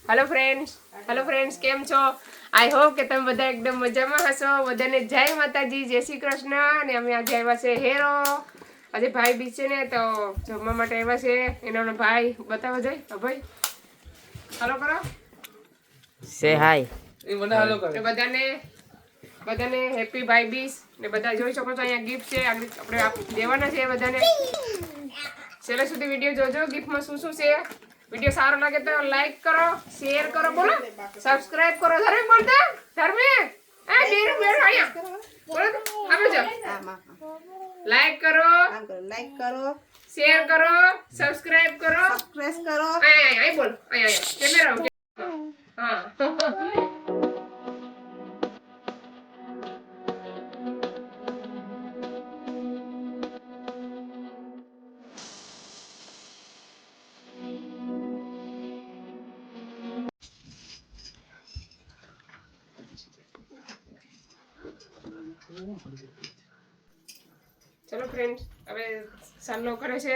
Hello friends કેમ છો? I hope કે તમે બધા એકદમ મજામાં હશો. બધાને જય માતાજી, જય શ્રી કૃષ્ણ. અને અમે આજે આવ્યા છે હેરો. આજે ભાઈ બી છે ને તો જમવા માટે આવ્યા છે. એનો ભાઈ બતાવો જાય ભાઈ હાલો કરો સે હાય એ મને હાલો કરો બધાને હેપી ભાઈ બીસ ને બધા જોઈ શકો છો અહીંયા ગિફ્ટ છે આપણે દેવાના છે બધાને. છેલ્લે સુધી વિડીયો જોજો. ગિફ્ટમાં શું શું છે. વિડીયો સારો લાગે તો લાઈક કરો, શેર કરો, બોલો સબસ્ક્રાઇબ કરો. ધર્મે બોલતા ધર્મે બેરો અહીંયા બોલો આપણે જો લાઈક કરો, શેર કરો, સબસ્ક્રાઇબ કરો, અહીંયા બોલો અહીંયા કેમેરા હા ચલો ફ્રેન્ડ હવે સાલો કરે છે.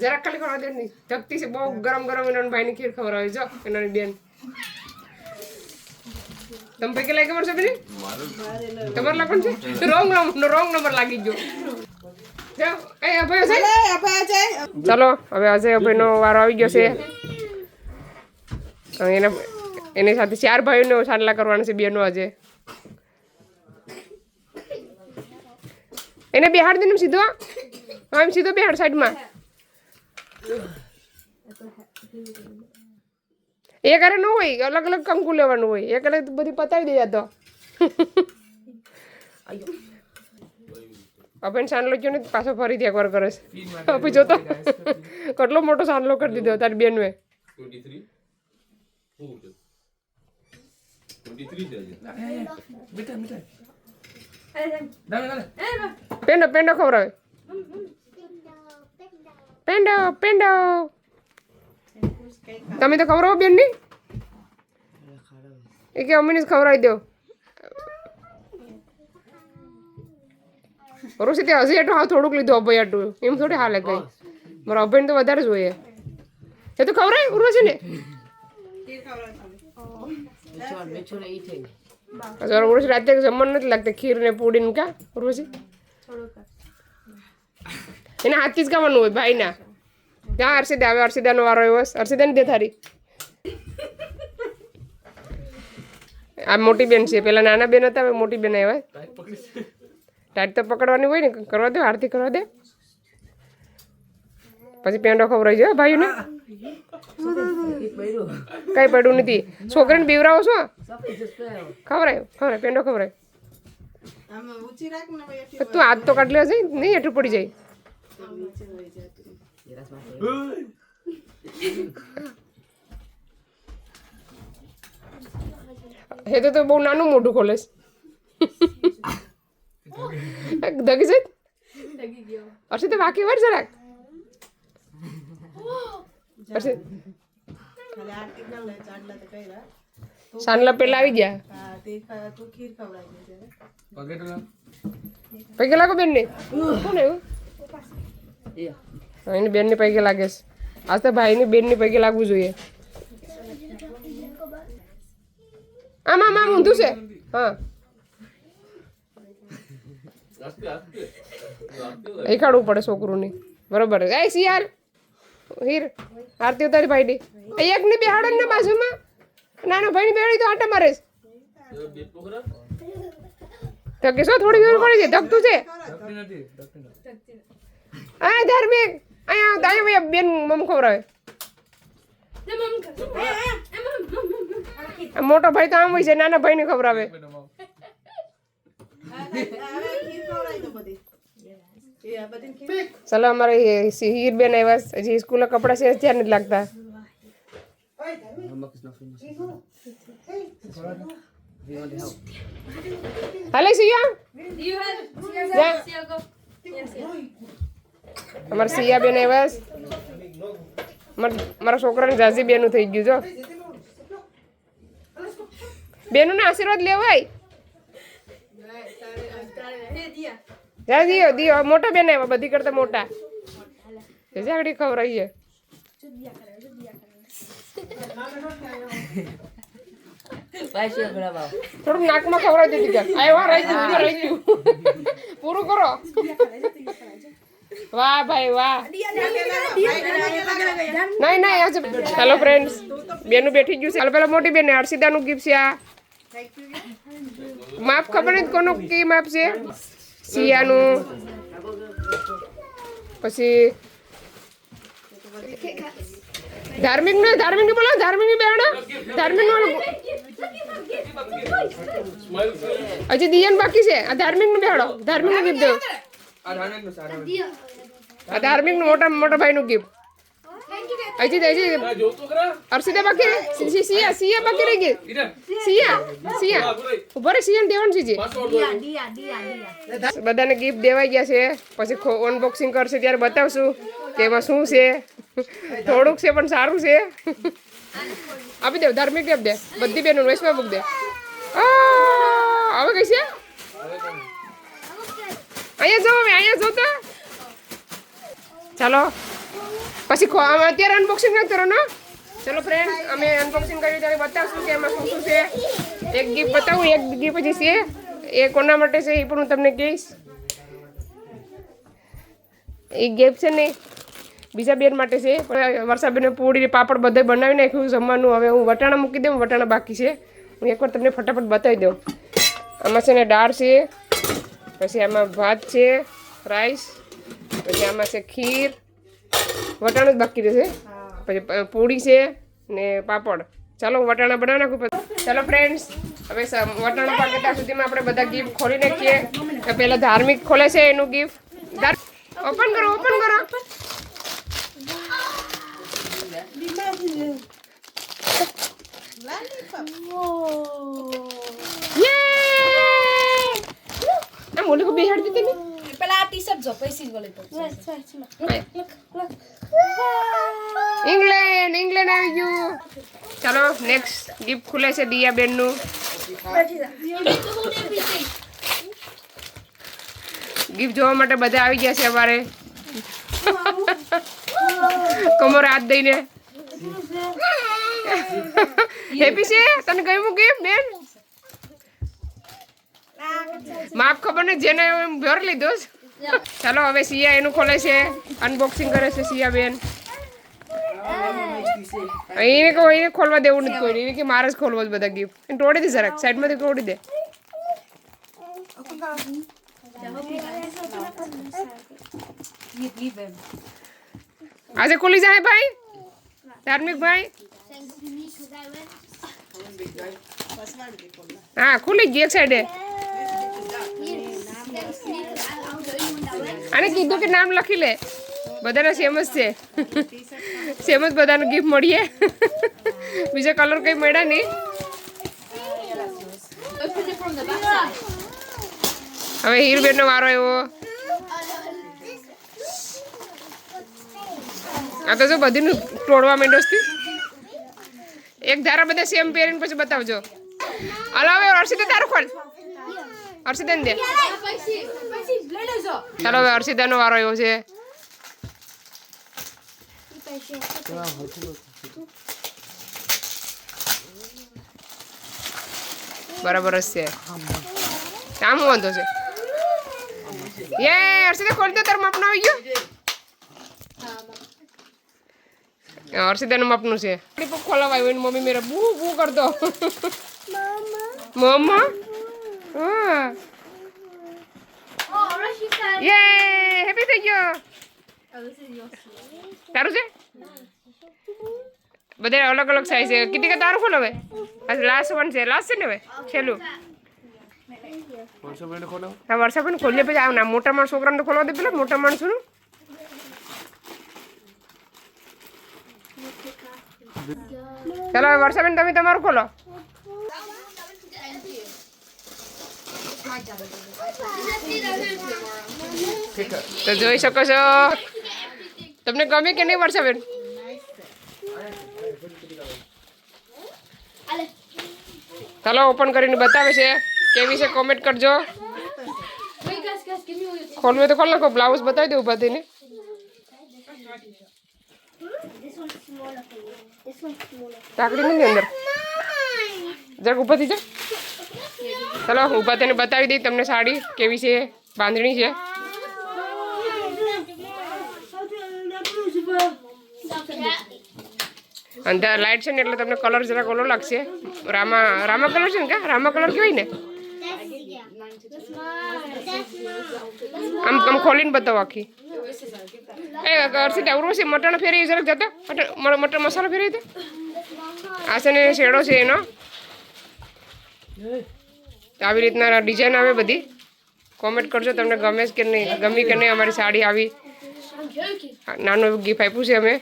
જરા ખાલી કરવા દે નહીં ધકતી છે બહુ ગરમ એના ભાઈ ની ખીર ખવડાવે જો એનાની બેન. તમે પૈકી લાગી ખબર છે બેન? તમારે લાગણ છે રોંગ નંબર લાગી ગયો. ચલો હવે અજય અભય નો વારો આવી ગયો છે. એની સાથે 4 ભાઈઓને સાડલા કરવાના છે બેનો. આજે એને બેહાડ દે સીધો. હા એમ સીધો બેહાડ સાઈડમાં. એક અરે ન હોય અલગ અલગ કંકુ લેવાનું હોય. એક અલગ બધી પતાવી દે તો અભન સાંડલો કયો ને પાછો ફરીથી એકવાર કરે છે. અભી જોતો કેટલો મોટો સાંડલો કરી દીધો તારી બેન મેં. 23 પેંડો ખવડાવે. પેંડો તમે તો ખવડાવો બેન ની એ કે અમીને જ ખવડાવી દો. રોશી તે હજી એટલું થોડુંક લીધું અભય આટલું એમ થોડી હાલે કઈ. મારા અભયને તો વધારે જોઈએ. એ તો ખવડાય ઉર્વશી ને ઉર્વશી રાતે જમવાનું નથી લાગતા. ખીર ને પૂડી ને ક્યાં ઉર્વશી એને હાથથી જ ખાવાનું હોય ભાઈ ના. ત્યાં હર્ષિદા આવે. હર્ષિદા નો વારો આવ્યો. હર્ષિદા ને દે થારી. આ મોટી બેન છે. પેલા નાના બેન હતા હવે મોટી બેન આવ્યા. ટાઈટ તો પકડવાની હોય ને. કરવા દે આરતી કરવા દે પછી પેંડો ખવડાવી જાય ભાઈઓને. કઈ પડ્યું નથી. છોકરીને બીવરાવો છો ખવડાય પેંડો ખવડાય. તું હાથ તો કાઢ લેવા જાય નહીં એટલું પડી જાય. હે તો બહુ નાનું મોઢું ખોલે છે. દગી જાય અર્ષિત તો બાકી વાર જરાક સાંડલા પેલા આવી ગયા. પૈકી લાગો બેન ને કોણ એવું એની બેન ની પૈકી લાગે છે. આજ તો ભાઈ ની બેન ની પૈકી લાગવું જોઈએ. આમ ઊંધું છે. હા એ કાઢવું પડે છોકરું ની બરોબર. એ શિયાળ હીર આરતી ઉતારી ભાઈ ની એક ની બેહાડે ને બાજુમાં નાનો ભાઈ ની બેહાડી તો આટા મારે તો કે શું થોડી વાર પડી જાય. ધકતું છે આ ધાર્મિક અહીંયા દાયા બેન મમ ખવડાવે. મોટો ભાઈ તો આમ હોય છે નાના ભાઈ ને ખવડાવે. ચલો અમારે હીર બેન આવ્યા. હજી સ્કૂલના કપડા છે ત્યાં નથી લાગતા. હાલે સિયા અમારે સિયા બેન આવ્યા. મારા છોકરાને જાજી બેનું થઈ ગયું જો બેનોને આશીર્વાદ લેવાય. જા દિયો દિયો મોટા બેન આવ્યા બધી કરતા મોટા જાગડી ખવડાવી છે. થોડું નાકમાં ખવડાવી દીધી આવ્યા રહી ગયું પૂરું કરો. વાહ ભાઈ વાહ. નહીં હેલો ફ્રેન્ડ્સ બેનું બેઠી ગયું છે. હાલ પેલા મોટી બેન હર્ષિદાનું ગિફ્ટ છે. આ માપ ખબર નથી કોનું કી માપ છે. સિયાનું પછી ધાર્મિક ને બોલો ધાર્મિક ની બેન ધાર્મિક હજી દિયન બાકી છે. આ ધાર્મિક નું બેડો ધાર્મિક નું ગિફ્ટ દો. આ ધાર્મિક નું મોટા ભાઈ નું ગિફ્ટ હજી હર્ષિદા બાકી સિયા બાકી રહી ગઈ. સિયા ઉભો રે સિયા દેવાનું છે. બધાને ગિફ્ટ દેવાઈ ગયા છે. પછી અનબોક્સિંગ કરશે ત્યારે બતાવશું કે એમાં શું છે. થોડુંક છે પણ સારું છે. આપી દે ધાર્મિક આપી દે બધી બેનો વેસ્ટમાં મૂક દે. હવે કઈ છે અહીંયા જો તો ચાલો પછી અત્યારે અનબોક્સિંગ નથી કરો ને. ચલો ફ્રેન્ડ અમે અનબોક્સિંગ કર્યું ત્યારે બતાવશું કે એમાં શું છે. એક ગિફ્ટ બતાવું એક ગિફ્ટ પછી છે એ કોના માટે છે એ પણ હું તમને કહીશ. એ ગિફ્ટ છે ને બીજા બેન માટે છે. વર્ષાબેને પૂરી પાપડ બધે બનાવી નાખ્યું જમવાનું. હવે હું વટાણા મૂકી દઉં. વટાણા બાકી છે. હું એકવાર તમને ફટાફટ બતાવી દઉં. આમાં છે ને દાળ છે પછી આમાં ભાત છે રાઈસ પછી આમાં છે ખીર વટાણા જ બાકી રહેશે પછી પૂરી છે ને પાપડ. ચાલો હું વટાણા બનાવી નાખું. ચાલો ફ્રેન્ડ્સ હવે વટાણા પાકે ત્યાં સુધીમાં આપણે બધા ગિફ્ટ ખોલી નાખીએ. પહેલાં ધાર્મિક ખોલે છે એનું ગિફ્ટ. ઓપન કરો. મોલી કો બેહાડ દીધી ને પેલા આ ટી-શર્ટ જો પૈસી ગલે તો ઇંગ્લેન્ડ આવી ગયું. ચાલો નેક્સ્ટ ગિફ્ટ ખુલે છે દિયા બેન નું. ગિફ્ટ જોવા માટે બધા આવી ગયા છે અમારે. કમર હાથ દઈને હેપી છે. તને ગયું ગિફ્ટ બેન? માપ ખબર ને જેને ભર લીધો. ચાલો હવે સિયા એનું ખોલે છે અનબોક્સિંગ કરે છે સિયા બેન. એને ખોલવા દેવું નથી કોઈ. એને કે મારે જ ખોલવા બધા ગિફ્ટ. એને તોડી દે જરાક સાઈડમાંથી તોડી દે. આજે ખુલી જાય ભાઈ ધાર્મિક ભાઈ. હા ખુલી ગઈ એક સાઈડે. અને કીધું કે નામ લખી લે. બધાના સેમ જ છે. સેમ જ બધાનું ગિફ્ટ મળીએ. બીજા કલર કઈ મળ્યા નહીં. હવે હીરબેન નો વારો આવ્યો. આ તો જો બધું તોડવા માંડ્યો. એક ધારા બધા સેમ પહેરીને પછી બતાવજો. હાલો હવે હર્ષિદા તારું ખોલ. હર્ષિદાને દે. ચાલો હવે હર્ષિદાનો વારો આવ્યો છે. બરાબર જ છે. આમ વાંધો છે. હર્ષિદા ખોલી દે. તારું માપનું આવી ગયું. હર્ષિદાનું માપનું છે. ખોલાવા આવ્યું મમ્મી મેરા બૂ બૂ કરતો. મમ્મા હા હેપી થઈ ગયો. તારું છે બધા અલગ અલગ સાઈઝ છે. કીધી કે તારું ખોલો હવે. લાસ્ટ વન છે. લાસ્ટ છે ને હવે છેલ્લું. હા વર્ષાબેન ખોલીએ પછી આવ ના મોટા માણસ છોકરાને તો ખોલવા દે પેલા મોટા માણસોનું. ચાલો હવે વર્ષાબેન તમે તમારું ખોલો. તો જોઈ શકો છો. તમને ગમે કે નહીં વર્ષાબેન? ચાલો ઓપન કરીને બતાવે છે કેવી છે કોમેન્ટ કરજો. ખોલવે તો ખોલ નાખો. બ્લાઉઝ બતાવી દે ઉભા થઈને. કાકડી નથી અંદર. જરાક ઉભા થઈ જા. ચાલો ઉભા થઈને બતાવી દઈ તમને સાડી કેવી છે, બાંધણી છે. અંદર લાઈટ છે ને એટલે તમને કલર જરાક ઓલો લાગશે. રામા કલર છે ને કા રામા કલર કહેવાય ને. આમ ખોલીને બતાવો આખી. એ અર્ષિતા ઉર્વશી મટણ ફેરવી જરાક જતો. મટર મસાલો ફેરવી દે. આ છે ને શેડો છે એનો. આવી રીતના ડિઝાઇન આવે બધી. કોમેન્ટ કરજો તમને ગમે કે નહીં, ગમી કે નહીં અમારી સાડી આવી. નાનું એવું ગિફ્ટ આપ્યું છે અમે.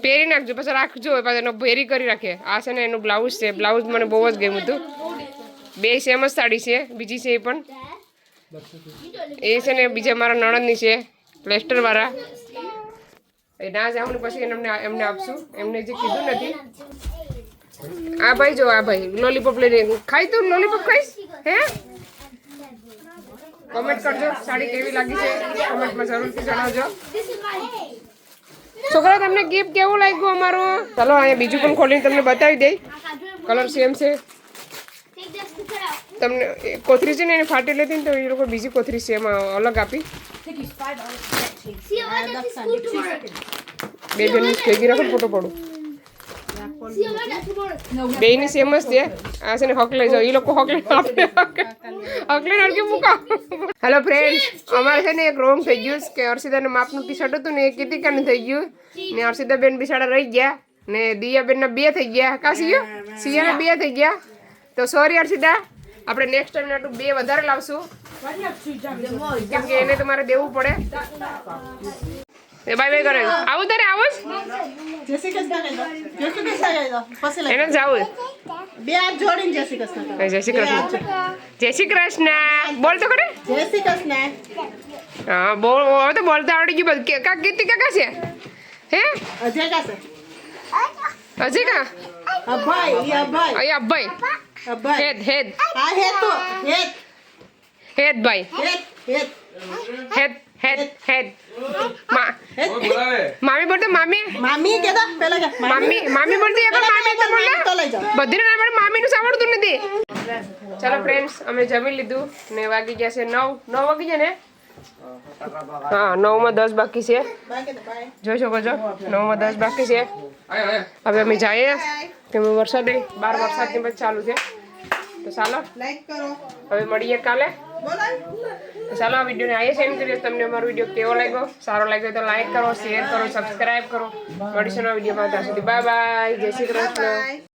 પહેરી નાખજો પછી રાખજો પાછો એનો ભેરી કરી રાખે. આ છે ને એનું બ્લાઉઝ છે. બ્લાઉઝ મને બહુ જ ગમ્યું હતું. બે સેમ જ સાડી છે. બીજી છે એ પણ એ છે ને બીજા મારા નણંદની છે પ્લેસ્ટર વાળા. એ ના જાઉં ને પછી એમને આપશું. એમને જે કીધું નથી. આ ભાઈ જો આ ભાઈ લોલીપોપ લઈને ખાઈ. તું લોલીપોપ ખાઈશ હે? કોમેન્ટ કરજો સાડી કેવી લાગી છે. કોમેન્ટમાં જરૂરથી જણાવજો. છોકરા તમને ગિફ્ટ કેવું લાગ્યું અમારું? ચાલો અહીંયા બીજું પણ ખોલીને તમને બતાવી દઈ. કલર સેમ છે. તમને કોથરી છે ને એને ફાટી લેતી ને તો એ લોકો બીજી કોથરી છે એમાં અલગ આપી. બે જણની ભેગી રાખો ફોટો પડું. બેયની સેમ જ છે. આ છે ને હક લઈ જાઓ. એ લોકો હક લઈને અડકે મૂકા. હેલો ફ્રેન્ડ્સ, અમારે છે ને એક રોંગ થઈ ગયું કે અર્ષિતાને માપનું ટી શર્ટ હતું ને એ કીર્તિકાનું થઈ ગયું ને અર્ષિતા બેન બિસાડા રહી ગયા ને દિયા બેનના 2 થઈ ગયા. કા સિયાના 2 થઈ ગયા. તો સોરી અર્ષિતા, આપણે નેક્સ્ટ ટાઈમ આટલું 2 વધારે લાવશું કેમ કે એને તમારે દેવું પડે. એ બાય બાય કરે. આવું તારે આવો જ એને જ આવું. બે હાથ જોડીને જય શ્રી કૃષ્ણ. જય શ્રી કૃષ્ણ. જય શ્રી કૃષ્ણ બોલ તો કરે. જય શ્રી કૃષ્ણ. હા બોલ. હવે તો બોલતા આવડી ગયું બધું. કા કીર્તિ કાકા છે હે? અજય કા છે? અજય કા અભય. ઈ અભય. અય અબ્બાઈ અભય. હેદ આ હેત તો હેત. હેદ ભાઈ હેત હેત હેદ મામી બોલતો મામી. મામી કેતા પેલા કે મામી બોલતી એક મામી તો બોલ. તો લઈ જાઓ. બધી ના મારે મામીનું સાંભળતું નથી. ચાલો ફ્રેન્ડ્સ, અમે જમી લીધું ને વાગી ગયા છે 9 વાગી ગયા ને. હા 9 માં 10 બાકી છે. જોઈ શકો છો 9 માં 10 બાકી છે. હવે અમે જઈએ કે વરસાદ બહાર વરસાદની બસ ચાલુ છે. તો ચાલો લાઈક કરો. હવે મળીએ કાલે. બોલો. તો ચાલો આ વિડીયોને આઈએ સેન્ડ કરીએ. તમને અમારો વિડીયો કેવો લાગ્યો, સારો લાગ્યો તો લાઈક કરો, શેર કરો, સબસ્ક્રાઈબ કરો. મળીશું નવા વિડીયોમાં. ત્યાં સુધી બાય બાય. જય શ્રી કૃષ્ણ.